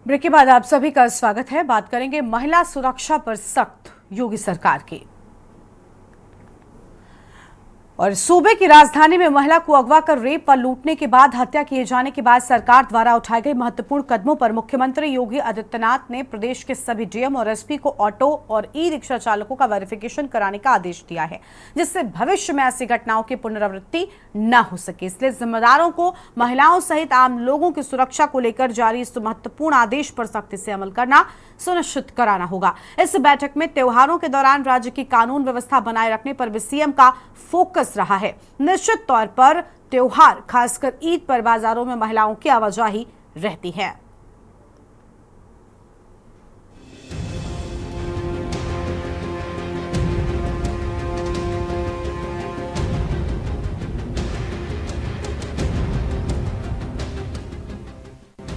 Break के बाद आप सभी का स्वागत है। बात करेंगे महिला सुरक्षा पर सख्त योगी सरकार की। और सूबे की राजधानी में महिला को अगवा कर रेप व लूटने के बाद हत्या किए जाने के बाद सरकार द्वारा उठाए गए महत्वपूर्ण कदमों पर मुख्यमंत्री योगी आदित्यनाथ ने प्रदेश के सभी डीएम और एसपी को ऑटो और ई रिक्शा चालकों का वेरिफिकेशन कराने का आदेश दिया है, जिससे भविष्य में ऐसी घटनाओं की पुनरावृत्ति न हो सके। इसलिए जिम्मेदारों को महिलाओं सहित आम लोगों की सुरक्षा को लेकर जारी इस महत्वपूर्ण आदेश पर सख्ती से अमल करना सुनिश्चित कराना होगा। इस बैठक में त्योहारों के दौरान राज्य की कानून व्यवस्था बनाए रखने पर भी सीएम का फोकस रहा है। निश्चित तौर पर त्योहार खासकर ईद पर बाजारों में महिलाओं की आवाजाही रहती है।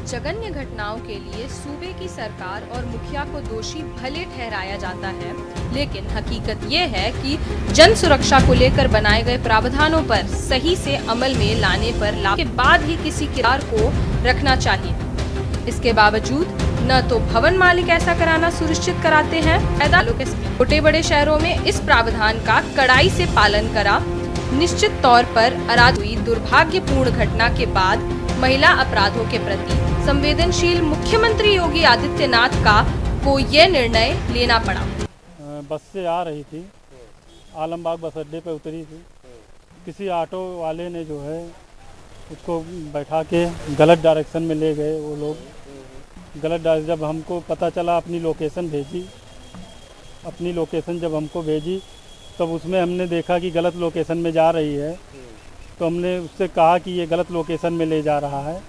जघन्य घटनाओं के लिए सूबे की सरकार और मुखिया को दोषी भले ठहराया जाता है, लेकिन हकीकत ये है कि जन सुरक्षा को लेकर बनाए गए प्रावधानों पर सही से अमल में लाने पर लाभ के बाद ही किसी किरार को रखना चाहिए। इसके बावजूद न तो भवन मालिक ऐसा कराना सुनिश्चित कराते हैं, छोटे बड़े शहरों में इस प्रावधान का कड़ाई से पालन करा। निश्चित तौर पर हुई दुर्भाग्यपूर्ण घटना के बाद महिला अपराधों के प्रति संवेदनशील मुख्यमंत्री योगी आदित्यनाथ को ये निर्णय लेना पड़ा। बस से आ रही थी, आलमबाग बस अड्डे पे उतरी थी। किसी ऑटो वाले ने जो है उसको बैठा के गलत डायरेक्शन में ले गए। वो लोग गलत डायरेक्शन, जब हमको पता चला अपनी लोकेशन जब हमको भेजी तब उसमें हमने देखा कि गलत लोकेशन में जा रही है, तो हमने उससे कहा कि ये गलत लोकेशन में ले जा रहा है।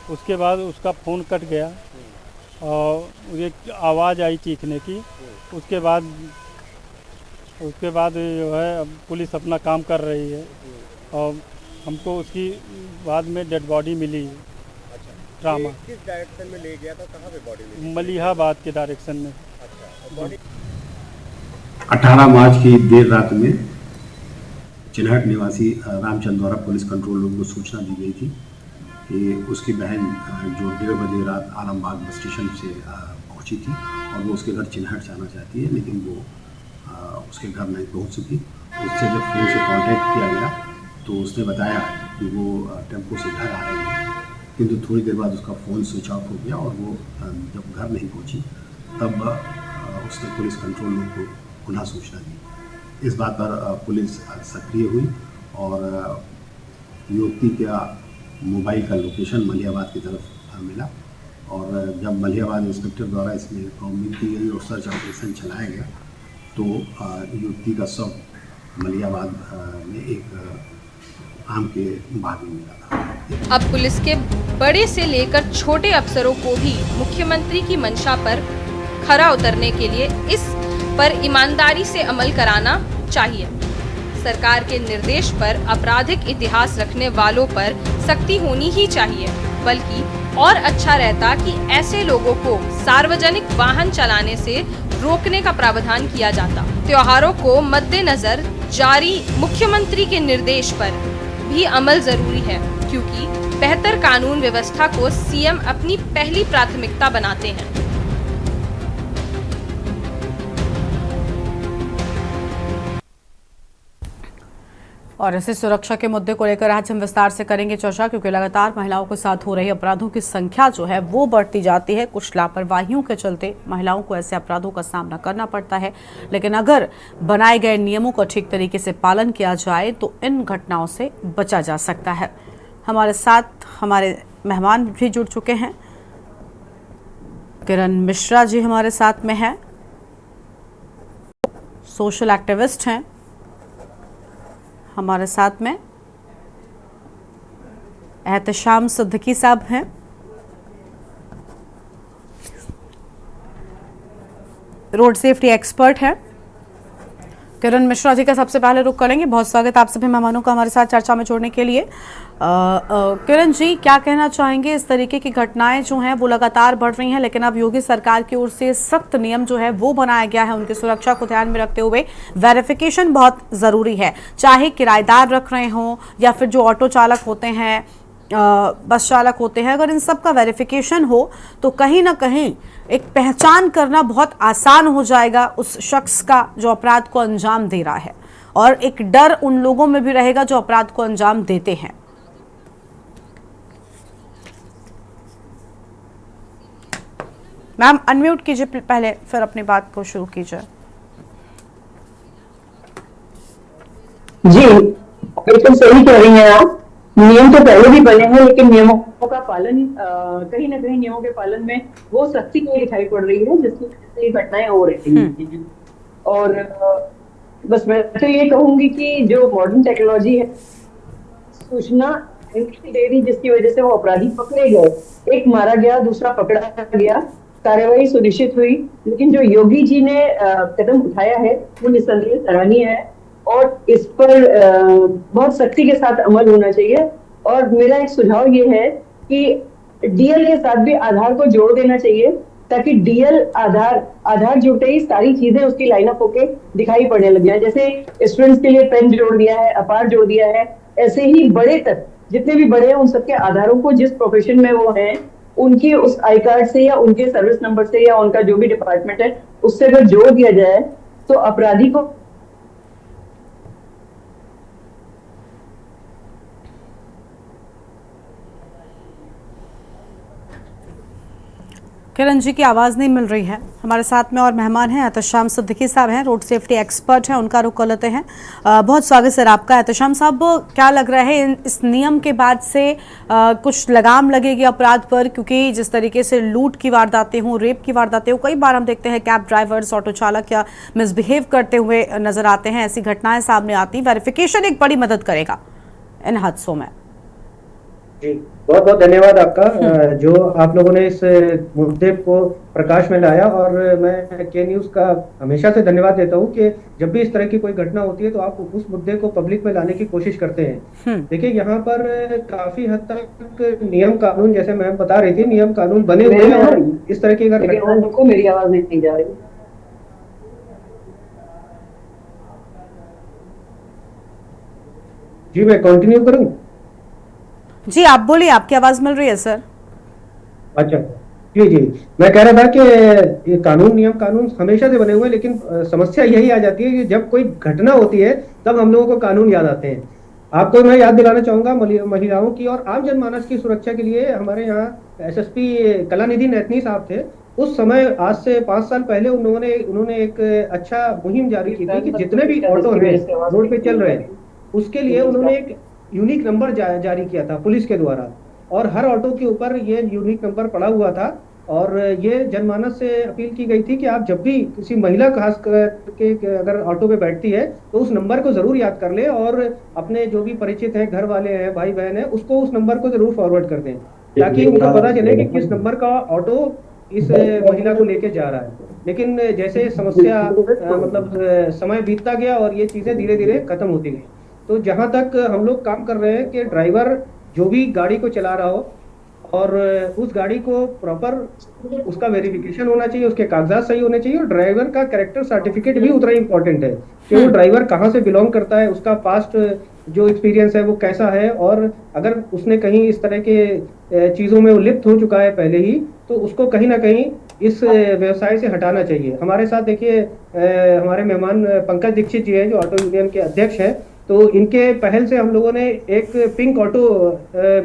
उसके बाद उसका फ़ोन कट गया और एक आवाज़ आई चीखने की। उसके बाद जो है अब पुलिस अपना काम कर रही है और हमको उसकी बाद में डेड बॉडी मिली। ट्रामा किस डायरेक्शन में ले गया था? कहाँ पे बॉडी मिली? मलिहाबाद के डायरेक्शन में। बॉडी 18 मार्च की देर रात में चिन्हट निवासी रामचंद्र द्वारा पुलिस कंट्रोल रूम को सूचना दी गई थी कि उसकी बहन जो 1:30 बजे रात आलमबाग बस स्टेशन से पहुंची थी और वो उसके घर चिन्हट जाना चाहती है, लेकिन वो उसके घर नहीं पहुंच सकी। उससे जब फ़ोन से कांटेक्ट किया गया तो उसने बताया कि वो टेम्पो से घर आ रही है, किंतु थोड़ी देर बाद उसका फ़ोन स्विच ऑफ हो गया और वो जब घर नहीं पहुंची तब उसने पुलिस कंट्रोल रूम को पुनः सूचना दी। इस बात पर पुलिस सक्रिय हुई और युवती का मोबाइल का लोकेशन मलिहाबाद की तरफ मिला और जब मलिहाबाद इंस्पेक्टर द्वारा इसमें काउंटिंग की गई और सर्च ऑपरेशन चलाया गया तो युवती का शव मलिहाबाद में एक आम के बाग में मिला था। अब पुलिस के बड़े से लेकर छोटे अफसरों को भी मुख्यमंत्री की मंशा पर खरा उतरने के लिए इस पर ईमानदारी से अमल कराना चाहिए। सरकार के निर्देश पर आपराधिक इतिहास रखने वालों पर सख्ती होनी ही चाहिए, बल्कि और अच्छा रहता कि ऐसे लोगों को सार्वजनिक वाहन चलाने से रोकने का प्रावधान किया जाता। त्योहारों को मद्देनजर जारी मुख्यमंत्री के निर्देश पर भी अमल जरूरी है, क्योंकि बेहतर कानून व्यवस्था को सीएम अपनी पहली प्राथमिकता बनाते हैं। और इसी सुरक्षा के मुद्दे को लेकर आज हम विस्तार से करेंगे चर्चा, क्योंकि लगातार महिलाओं के साथ हो रहे अपराधों की संख्या जो है वो बढ़ती जाती है। कुछ लापरवाहियों के चलते महिलाओं को ऐसे अपराधों का सामना करना पड़ता है, लेकिन अगर बनाए गए नियमों का ठीक तरीके से पालन किया जाए तो इन घटनाओं से बचा जा सकता है। हमारे साथ हमारे मेहमान भी जुड़ चुके हैं। किरण मिश्रा जी हमारे साथ में है, सोशल एक्टिविस्ट हैं। हमारे साथ में एहतशाम सिद्दीकी साहब हैं, रोड सेफ्टी एक्सपर्ट हैं। किरण मिश्रा जी का सबसे पहले रुख करेंगे। बहुत स्वागत आप सभी मेहमानों का हमारे साथ चर्चा में जोड़ने के लिए। किरण जी, क्या कहना चाहेंगे? इस तरीके की घटनाएं जो हैं वो लगातार बढ़ रही हैं, लेकिन अब योगी सरकार की ओर से सख्त नियम जो है वो बनाया गया है। उनकी सुरक्षा को ध्यान में रखते हुए वेरिफिकेशन बहुत ज़रूरी है, चाहे किराएदार रख रहे हों या फिर जो ऑटो चालक होते हैं। बस चालक होते हैं, अगर इन सब का वेरिफिकेशन हो तो कहीं ना कहीं एक पहचान करना बहुत आसान हो जाएगा उस शख्स का जो अपराध को अंजाम दे रहा है, और एक डर उन लोगों में भी रहेगा जो अपराध को अंजाम देते हैं। मैम अनम्यूट कीजिए पहले, फिर अपनी बात को शुरू कीजिए। जी बिल्कुल सही कह रही हैं आप। नियम तो पहले भी बने हैं, लेकिन नियमों का पालन कहीं ना कहीं नियमों के पालन में वो सख्ती नहीं दिखाई पड़ रही है, जिसकी वजह से ये घटनाएं हो रही हैं। और बस मैं तो ये कहूंगी कि जो मॉडर्न टेक्नोलॉजी है, सूचना दे दी जिसकी वजह से वो अपराधी पकड़े गए, एक मारा गया दूसरा पकड़ा गया, कार्यवाही सुनिश्चित हुई। लेकिन जो योगी जी ने कदम उठाया है वो निस्संदेह सराहनीय है, और इस पर बहुत सख्ती के साथ अमल होना चाहिए। और मेरा एक सुझाव ये है कि डीएल के साथ भी आधार को जोड़ देना चाहिए, ताकि डीएल आधार जुड़ते ही सारी चीजें उसकी लाइनअप होके दिखाई पड़ने लग जाए। जैसे स्टूडेंट्स के लिए पेन जोड़ दिया है, अपार जोड़ दिया है, ऐसे ही बड़े तक जितने भी बड़े हैं उन सबके आधारों को जिस प्रोफेशन में वो हैं उनके उस आई कार्ड से या उनके सर्विस नंबर से या उनका जो भी डिपार्टमेंट है उससे अगर जोड़ दिया जाए तो अपराधी को किरण जी की आवाज़ नहीं मिल रही है। हमारे साथ में और मेहमान हैं, एहतशाम सिद्दीकी साहब हैं, रोड सेफ्टी एक्सपर्ट हैं, उनका रुख कर लेते हैं। बहुत स्वागत सर आपका। एहतशाम साहब, क्या लग रहा है इस नियम के बाद से कुछ लगाम लगेगी अपराध पर? क्योंकि जिस तरीके से लूट की वारदातें हों, रेप की वारदातें हों, कई बार हम देखते हैं कैब ड्राइवर्स, ऑटो चालक या मिसबिहेव करते हुए नजर आते हैं, ऐसी घटनाएं सामने आती। वेरिफिकेशन एक बड़ी मदद करेगा इन हादसों में। जी बहुत बहुत धन्यवाद आपका, जो आप लोगों ने इस मुद्दे को प्रकाश में लाया। और मैं के न्यूज़ का हमेशा से धन्यवाद देता हूं कि जब भी इस तरह की कोई घटना होती है तो आप उस मुद्दे को पब्लिक में लाने की कोशिश करते हैं। देखिए यहाँ पर काफी हद तक नियम कानून, जैसे मैम बता रही थी, नियम कानून बने हुए हैं, और इस तरह की अगर को मेरी आवाज नहीं जा रही। जी मैं कंटिन्यू करूं? जी आप बोलिए, आपकी आवाज मिल रही है सर। अच्छा जी जी, मैं कह रहा था कि ये कानून, नियम कानून हमेशा से बने हुए हैं, लेकिन समस्या यही आ जाती है कि जब कोई घटना होती है तब हम लोगों को कानून याद आते हैं। आपको मैं याद दिलाना चाहूंगा, महिलाओं की और आम जनमानस की सुरक्षा के लिए हमारे यहाँ एसएसपी कलानिधि नैतनी साहब थे। उस समय आज से 5 साल पहले उन्होंने एक अच्छा मुहिम जारी की थी कि जितने भी ऑटो हैं रोड पे चल रहे हैं उसके लिए उन्होंने एक यूनिक नंबर जारी किया था पुलिस के द्वारा, और हर ऑटो के ऊपर ये यूनिक नंबर पड़ा हुआ था। और ये जनमानस से अपील की गई थी कि आप जब भी किसी महिला खास करके अगर ऑटो पे बैठती है तो उस नंबर को जरूर याद कर ले, और अपने जो भी परिचित हैं, घर वाले हैं, भाई बहन हैं, उसको उस नंबर को जरूर फॉरवर्ड कर दें, ताकि उनको पता चले कि किस नंबर का ऑटो इस महिला को लेके जा रहा है। लेकिन जैसे समस्या मतलब समय बीतता गया और ये चीजें धीरे धीरे खत्म होती गई। तो जहां तक हम लोग काम कर रहे हैं कि ड्राइवर जो भी गाड़ी को चला रहा हो और उस गाड़ी को प्रॉपर उसका वेरिफिकेशन होना चाहिए, उसके कागजात सही होने चाहिए, और ड्राइवर का कैरेक्टर सर्टिफिकेट भी उतना ही इम्पोर्टेंट है कि वो ड्राइवर कहाँ से बिलोंग करता है, उसका पास्ट जो एक्सपीरियंस है वो कैसा है, और अगर उसने कहीं इस तरह के चीज़ों में वो लिप्त हो चुका है पहले ही तो उसको कहीं ना कहीं इस व्यवसाय से हटाना चाहिए। हमारे साथ देखिए हमारे मेहमान पंकज दीक्षित जी हैं जो ऑटो यूनियन के अध्यक्ष हैं, तो इनके पहल से हम लोगों ने एक पिंक ऑटो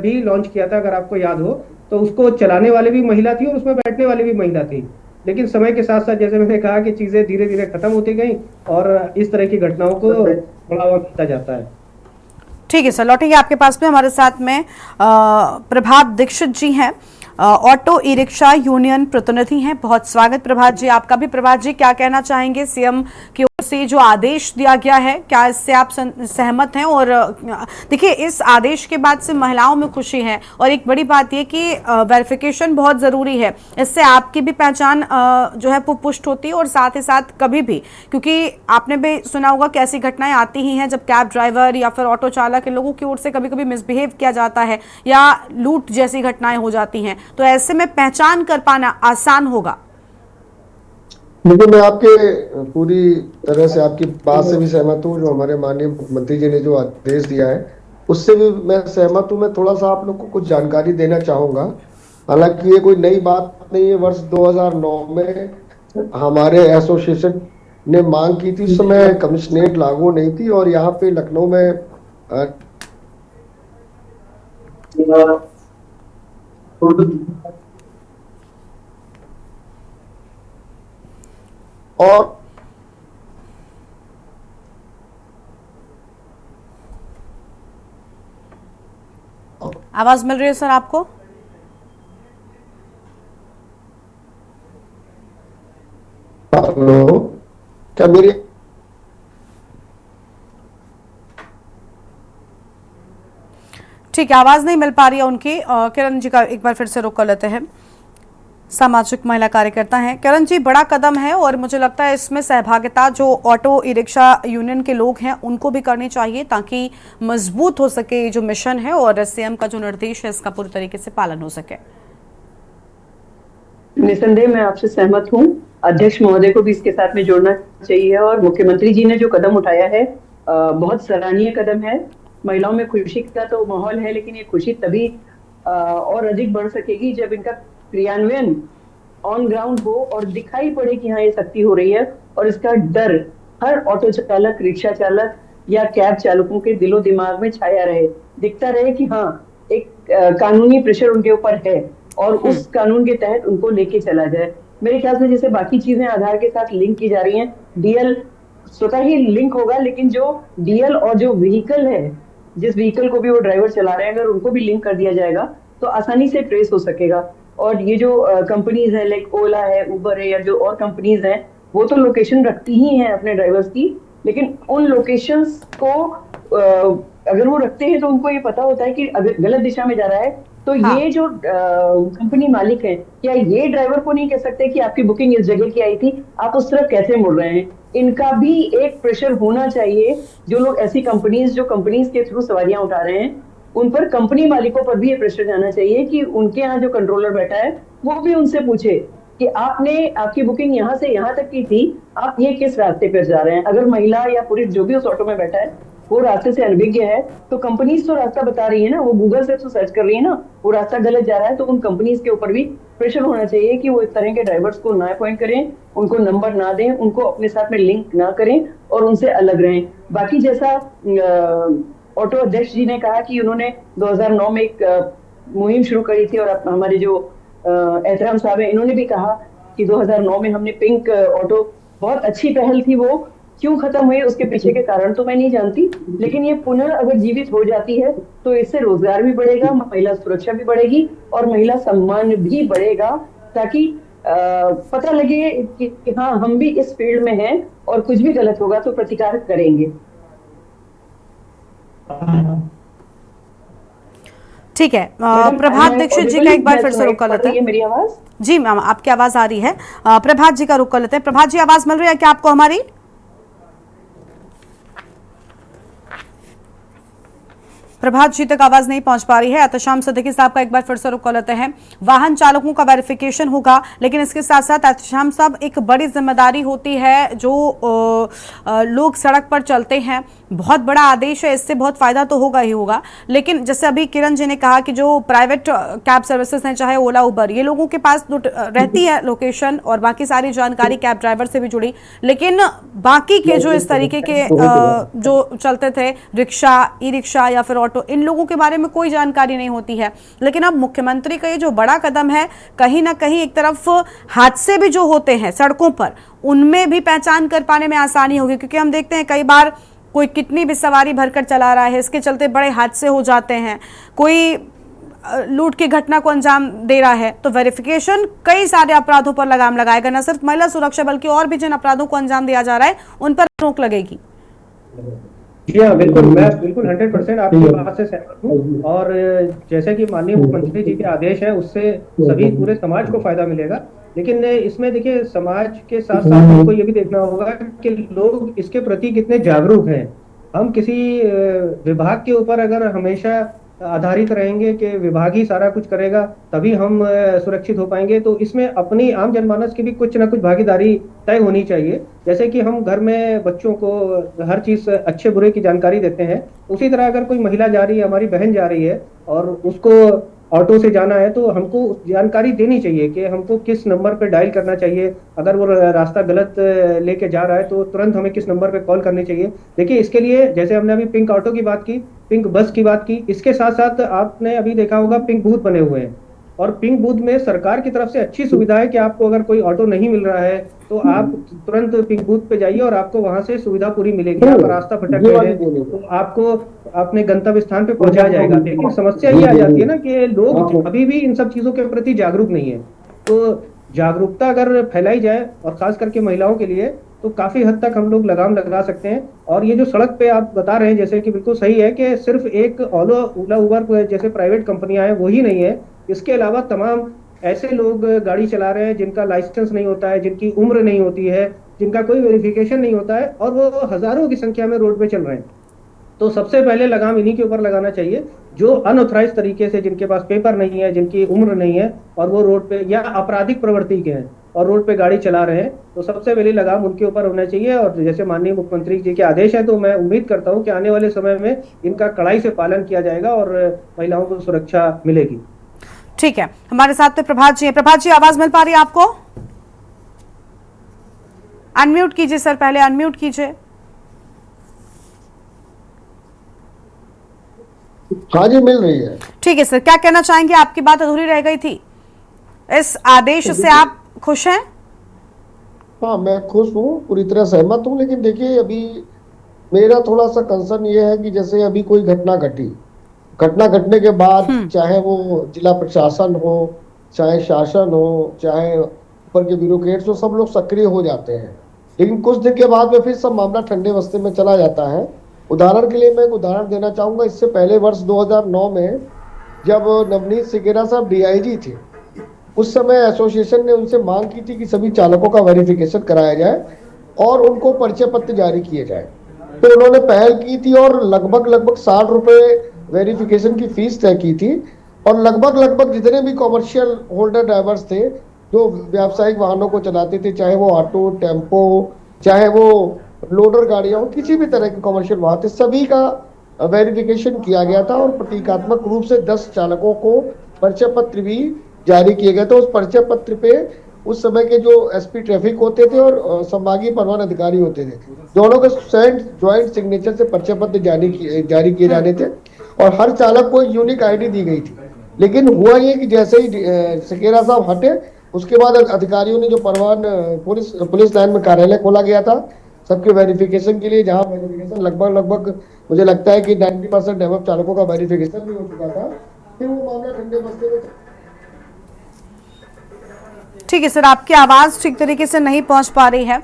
भी लॉन्च किया था, अगर आपको याद हो, तो उसको चलाने वाले भी महिला थी और उसमें बैठने वाली भी महिला थी। लेकिन समय के साथ साथ जैसे मैंने कहा कि चीजें धीरे धीरे खत्म होती गई और इस तरह की घटनाओं को बढ़ावा मिलता जाता है। ठीक है सर, लौटेंगे आपके पास में। हमारे साथ में प्रभात दीक्षित जी हैं, ऑटो ई रिक्शा यूनियन प्रतिनिधि हैं। बहुत स्वागत प्रभात जी आपका भी। प्रभात जी, क्या कहना चाहेंगे सीएम की ओर से जो आदेश दिया गया है, क्या इससे आप सहमत हैं? और देखिए, इस आदेश के बाद से महिलाओं में खुशी है, और एक बड़ी बात यह कि वेरिफिकेशन बहुत ज़रूरी है, इससे आपकी भी पहचान जो है वो पुष्ट होती है, और साथ ही साथ कभी भी, क्योंकि आपने भी सुना होगा कि ऐसी घटनाएं आती ही हैं जब कैब ड्राइवर या फिर ऑटो चालक के लोगों की ओर से कभी कभी मिसबिहेव किया जाता है या लूट जैसी घटनाएं हो जाती हैं, तो ऐसे में पहचान कर पाना आसान होगा। देखिए, मैं आपके पूरी तरह से आपकी बात से भी सहमत हूँ। जो हमारे माननीय मुख्यमंत्री जी ने जो आदेश दिया है उससे भी मैं सहमत हूँ। मैं थोड़ा सा आप लोग को कुछ जानकारी देना चाहूँगा। हालांकि ये कोई नई बात नहीं है। वर्ष 2009 में हमारे एसोसिएशन ने मांग की थी, उस समय कमिश्नरेट लागू नहीं थी और यहाँ पे लखनऊ में और आवाज मिल रही है सर आपको? हेलो, क्या मेरी ठीक है, आवाज नहीं मिल पा रही है उनकी। किरण जी का एक बार फिर से रुख कर लेते हैं। सामाजिक महिला कार्यकर्ता हैं किरण जी, बड़ा कदम है और मुझे लगता है इसमें सहभागिता जो ऑटो ई रिक्शा यूनियन के लोग हैं उनको भी करनी चाहिए ताकि मजबूत हो सके ये जो मिशन है और सीएम का जो निर्देश है इसका पूरी तरीके से पालन हो सके। निसंदेह मैं आपसे सहमत हूँ। अध्यक्ष महोदय को भी इसके साथ में जोड़ना चाहिए और मुख्यमंत्री जी ने जो कदम उठाया है बहुत सराहनीय कदम है। महिलाओं में खुशी का तो माहौल है, लेकिन ये खुशी तभी और अधिक बढ़ सकेगी जब इनका क्रियान्वयन ऑन ग्राउंड हो और दिखाई पड़े कि हाँ ये सख्ती हो रही है और इसका डर हर ऑटो चालक, रिक्शा चालक या कैब चालकों के दिलो दिमाग में छाया रहे, दिखता रहे कि हाँ एक कानूनी प्रेशर उनके ऊपर है और उस कानून के तहत उनको लेके चला जाए। मेरे ख्याल से जैसे बाकी चीजें आधार के साथ लिंक की जा रही हैं, डीएल स्वतः ही लिंक होगा, लेकिन जो डीएल और जो व्हीकल है, जिस व्हीकल को भी वो ड्राइवर चला रहे हैं, अगर उनको भी लिंक कर दिया जाएगा तो आसानी से ट्रेस हो सकेगा। और ये जो कंपनीज है लाइक ओला है, उबर है या जो और कंपनीज हैं, वो तो लोकेशन रखती ही हैं अपने ड्राइवर्स की, लेकिन उन लोकेशंस को अगर वो रखते हैं तो उनको ये पता होता है कि अगर गलत दिशा में जा रहा है तो ये जो कंपनी मालिक है, क्या ये ड्राइवर को नहीं कह सकते कि आपकी बुकिंग इस जगह की आई थी, आप उस तरफ कैसे मुड़ रहे हैं? इनका भी एक प्रेशर होना चाहिए। जो लोग ऐसी कंपनीज जो कंपनीज के थ्रू सवारियां उठा रहे हैं उन पर, कंपनी मालिकों पर भी ये प्रेशर जाना चाहिए कि उनके यहाँ जो कंट्रोलर बैठा है वो भी उनसे पूछे कि आपने आपकी बुकिंग यहाँ से यहाँ तक की थी, आप ये किस रास्ते पर जा रहे हैं। अगर महिला या पुरुष जो भी उस ऑटो में बैठा है वो रास्ते से अनभिज्ञ है तो कंपनीज तो रास्ता बता रही है ना, वो गूगल से तो सर्च कर रही है ना, वो रास्ता गलत जा रहा है तो उन कंपनीज के ऊपर भी प्रेशर होना चाहिए कि वो इस तरह के ड्राइवर्स को ना अपॉइंट करें, उनको नंबर ना दें, उनको अपने साथ में लिंक ना करें और उनसे अलग रहें। बाकी जैसा ऑटो अध्यक्ष जी ने कहा कि उन्होंने 2009 में एक मुहिम शुरू करी थी और हमारे जो एहतराम साहब है इन्होंने भी कहा कि 2009 में हमने पिंक ऑटो, बहुत अच्छी पहल थी। वो क्यों खत्म हुई उसके पीछे के कारण तो मैं नहीं जानती, लेकिन ये पुनः अगर जीवित हो जाती है तो इससे रोजगार भी बढ़ेगा, महिला सुरक्षा भी बढ़ेगी और महिला सम्मान भी बढ़ेगा, ताकि पता लगे कि हाँ हम भी इस फील्ड में हैं और कुछ भी गलत होगा तो प्रतिकार करेंगे। ठीक है, प्रभात दीक्षित जी का एक बार फिर से रुक कर लेते हैं। मेरी आवाज? जी मैम, आपकी आवाज आ रही है। प्रभात जी का रुक कर लेते हैं। प्रभात जी, आवाज मिल रही है क्या आपको हमारी? प्रभात जी तक आवाज नहीं पहुंच पा रही है। एहतशाम सिद्दीकी साहब का एक बार फिर से रुक कर लेते हैं। वाहन चालकों का वेरिफिकेशन होगा, लेकिन इसके साथ साथ एहतशाम साहब एक बड़ी जिम्मेदारी होती है जो लोग सड़क पर चलते हैं। बहुत बड़ा आदेश है, इससे बहुत फायदा तो होगा ही होगा, लेकिन जैसे अभी किरण जी ने कहा कि जो प्राइवेट कैब सर्विसेज हैं, चाहे ओला उबर, ये लोगों के पास रहती है लोकेशन और बाकी सारी जानकारी कैब ड्राइवर से भी जुड़ी, लेकिन बाकी के जो इस तरीके के जो चलते थे रिक्शा, ई रिक्शा या फिर ऑटो, इन लोगों के बारे में कोई जानकारी नहीं होती है। लेकिन अब मुख्यमंत्री का ये जो बड़ा कदम है, कहीं ना कहीं एक तरफ हादसे भी जो होते हैं सड़कों पर, उनमें भी पहचान कर पाने में आसानी होगी, क्योंकि हम देखते हैं कई बार कोई कितनी भी सवारी भरकर चला रहा है, इसके चलते बड़े हादसे हो जाते हैं, कोई लूट की घटना को अंजाम दे रहा है, तो वेरिफिकेशन कई सारे अपराधों पर लगाम लगाएगा, न सिर्फ महिला सुरक्षा बल्कि और भी जिन अपराधों को अंजाम दिया जा रहा है उन पर रोक लगेगी। जी हाँ, बिल्कुल, मैं बिल्कुल 100% आपकी बात से सहमत हूँ। और जैसे कि माननीय मुख्यमंत्री जी के आदेश है, उससे सभी पूरे समाज को फायदा मिलेगा। लेकिन इसमें देखिए, समाज के साथ साथ हमको ये भी देखना होगा कि लोग इसके प्रति कितने जागरूक हैं। हम किसी विभाग के ऊपर अगर हमेशा आधारित रहेंगे कि विभाग ही सारा कुछ करेगा तभी हम सुरक्षित हो पाएंगे, तो इसमें अपनी आम जनमानस की भी कुछ ना कुछ भागीदारी तय होनी चाहिए। जैसे कि हम घर में बच्चों को हर चीज अच्छे बुरे की जानकारी देते हैं, उसी तरह अगर कोई महिला जा रही है, हमारी बहन जा रही है और उसको ऑटो से जाना है, तो हमको जानकारी देनी चाहिए कि हमको किस नंबर पे डायल करना चाहिए। अगर वो रास्ता गलत लेके जा रहा है तो तुरंत हमें किस नंबर पे कॉल करनी चाहिए। देखिए, इसके लिए जैसे हमने अभी पिंक ऑटो की बात की, पिंक बस की बात की, इसके साथ साथ आपने अभी देखा होगा पिंक बूथ बने हुए हैं, और पिंक बूथ में सरकार की तरफ से अच्छी सुविधा है कि आपको अगर कोई ऑटो नहीं मिल रहा है तो आप तुरंत पिंक बूथ पे जाइए और आपको वहां से सुविधा पूरी मिलेगी। आप रास्ता भटक गए हैं तो आपको अपने गंतव्य स्थान पे पहुंचाया जाएगा। लेकिन समस्या ये आ जाती है ना कि लोग अभी भी इन सब चीजों के प्रति जागरूक नहीं है। तो जागरूकता अगर फैलाई जाए और खास करके महिलाओं के लिए, तो काफी हद तक हम लोग लगाम लगा सकते हैं। और ये जो सड़क पे आप बता रहे हैं, जैसे कि बिल्कुल सही है कि सिर्फ एक ओला उबर जैसे प्राइवेट कंपनियां हैं वही नहीं है, इसके अलावा तमाम ऐसे लोग गाड़ी चला रहे हैं जिनका लाइसेंस नहीं होता है, जिनकी उम्र नहीं होती है, जिनका कोई वेरिफिकेशन नहीं होता है, और वो हजारों की संख्या में रोड पे चल रहे हैं। तो सबसे पहले लगाम इन्हीं के ऊपर लगाना चाहिए जो अनऑथराइज तरीके से, जिनके पास पेपर नहीं है, जिनकी उम्र नहीं है और वो रोड पे या आपराधिक प्रवृत्ति के हैं और रोड पे गाड़ी चला रहे हैं, तो सबसे पहले लगाम उनके ऊपर होना चाहिए। और जैसे माननीय मुख्यमंत्री जी के आदेश है, तो मैं उम्मीद करता हूं कि आने वाले समय में इनका कड़ाई से पालन किया जाएगा और महिलाओं को सुरक्षा मिलेगी। ठीक है, हमारे साथ में प्रभात जी है। प्रभात जी, आवाज मिल पा रही है आपको? अनम्यूट कीजिए सर, पहले अनम्यूट कीजिए। हाँ जी, मिल रही है। ठीक है सर, क्या कहना चाहेंगे? आपकी बात अधूरी रह गई थी, इस आदेश से आप खुश हैं? हाँ, मैं खुश हूँ, पूरी तरह सहमत हूँ। लेकिन देखिए, अभी मेरा थोड़ा सा कंसर्न ये है कि जैसे अभी कोई घटना घटने के बाद चाहे वो जिला प्रशासन हो, चाहे शासन हो, चाहे ऊपर के ब्यूरोक्रेट्स हो, सब लोग सक्रिय हो जाते हैं, लेकिन कुछ दिन के बाद में फिर सब मामला ठंडे बस्ते में चला जाता है। उदाहरण के लिए मैं एक उदाहरण देना चाहूंगा। इससे पहले वर्ष 2009 में जब नवनीत सिकेरा साहब DIG थे, उस समय एसोसिएशन ने उनसे मांग की थी कि सभी चालकों का वेरिफिकेशन कराया जाए और उनको परिचय पत्र जारी किए जाए। तो उन्होंने पहल की थी और लगभग 60 रुपए वेरिफिकेशन की फीस तय की थी। और लगभग जितने भी कॉमर्शियल होल्डर ड्राइवर्स थे जो व्यावसायिक वाहनों को चलाते थे, चाहे वो ऑटो, टेम्पो, चाहे वो लोडर गाड़ियां हो, किसी भी तरह के कॉमर्शियल वाहन थे, सभी का वेरिफिकेशन किया गया था और प्रतीकात्मक रूप से 10 चालकों को परिचय पत्र भी जारी किए गए थे। उस परिचय पत्र पे उस समय के जो SP ट्रैफिक होते थे और संभागीय परिवहन अधिकारी होते थे, दोनों के ज्वाइंट सिग्नेचर से परिचय पत्र जारी किए जाने थे और हर चालक को एक यूनिक ID दी गई थी। लेकिन हुआ ये कि जैसे ही सिकेरा साहब हटे, उसके बाद अधिकारियों ने जो परिवहन पुलिस लाइन में कार्यालय खोला गया था सबके वेरिफिकेशन के लिए, जहां वेरिफिकेशन लगभग मुझे लगता है कि 90% डेवलप चालकों का वेरिफिकेशन भी हो चुका था, फिर वो मामला ठंडे बस्ते में। ठीक है सर, आपकी आवाज ठीक तरीके से नहीं पहुंच पा रही है,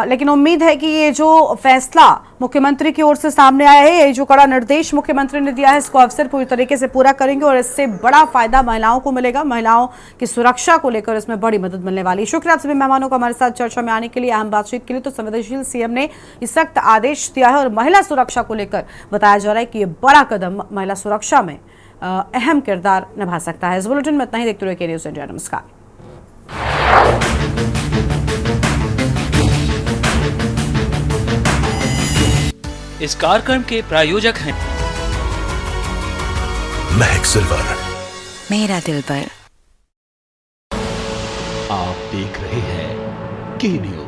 लेकिन उम्मीद है कि ये जो फैसला मुख्यमंत्री की ओर से सामने आया है, ये जो कड़ा निर्देश मुख्यमंत्री ने दिया है, इसको अफसर पूरी तरीके से पूरा करेंगे और इससे बड़ा फायदा महिलाओं को मिलेगा। महिलाओं की सुरक्षा को लेकर इसमें बड़ी मदद मिलने वाली है। शुक्रिया आप सभी मेहमानों का हमारे साथ चर्चा में आने के लिए, अहम बातचीत के लिए। तो संवेदनशील CM ने ये सख्त आदेश दिया है और महिला सुरक्षा को लेकर बताया जा रहा है कि ये बड़ा कदम महिला सुरक्षा में अहम किरदार निभा सकता है। इस बुलेटिन में इतना ही। देखते रहिए न्यूज़ इंडिया। नमस्कार। इस कार्यक्रम के प्रायोजक हैं महक सिल्वर, मेरा दिल पर। आप देख रहे हैं के न्यूज़।